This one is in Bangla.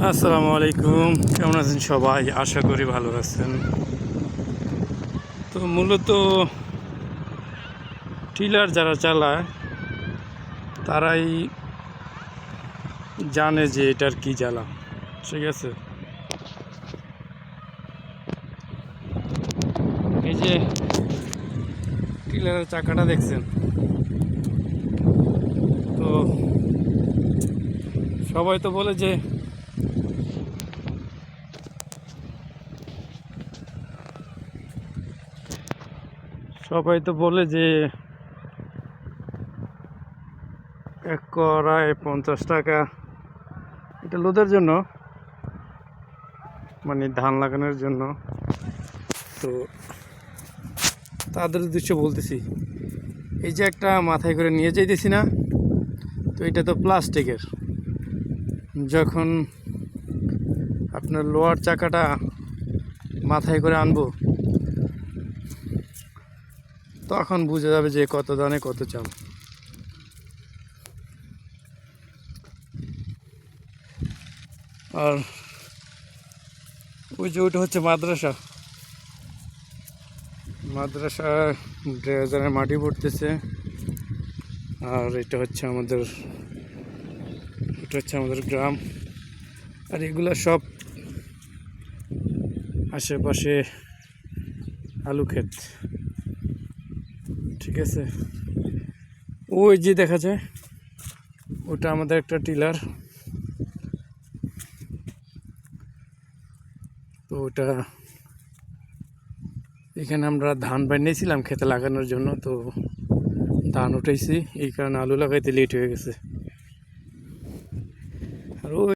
আসসালামু আলাইকুম, কেমন আছেন সবাই? আশা করি ভালো আছেন। তো মূলত টিলার যারা চালায় তারাই জানে যে এটার কি জ্বালা। ঠিক আছে, এই যে টিলারের চাকাটা দেখছেন, তো সবাই তো বলে যে এক কড়ায় 50 টাকা। এটা লোদের জন্য, মানে ধান লাগানোর জন্য। তো তাদের উদ্দেশ্যে বলতেছি, এই যে একটা মাথায় করে নিয়ে যাইতেছি না, তো এটা তো প্লাস্টিকের। যখন আপনার লোহার চাকাটা মাথায় করে আনবো, তখন বোঝা যাবে যে কত দানে কত চাল। আর ওই যে ওইটা হচ্ছে মাদ্রাসা। ড্রেজারে মাটি পড়তেছে। আর এটা হচ্ছে আমাদের গ্রাম। আর এগুলা সব আশেপাশে আলু ক্ষেত। ঠিক আছে, ওই যে দেখা যায় ওটা আমাদের একটা টিলার। তো ওটা এখানে আমরা ধান বানিয়েছিলাম খেতে লাগানোর জন্য। তো ধান উঠাইছি, এই কারণে আলু লাগাইতে লেট হয়ে গেছে।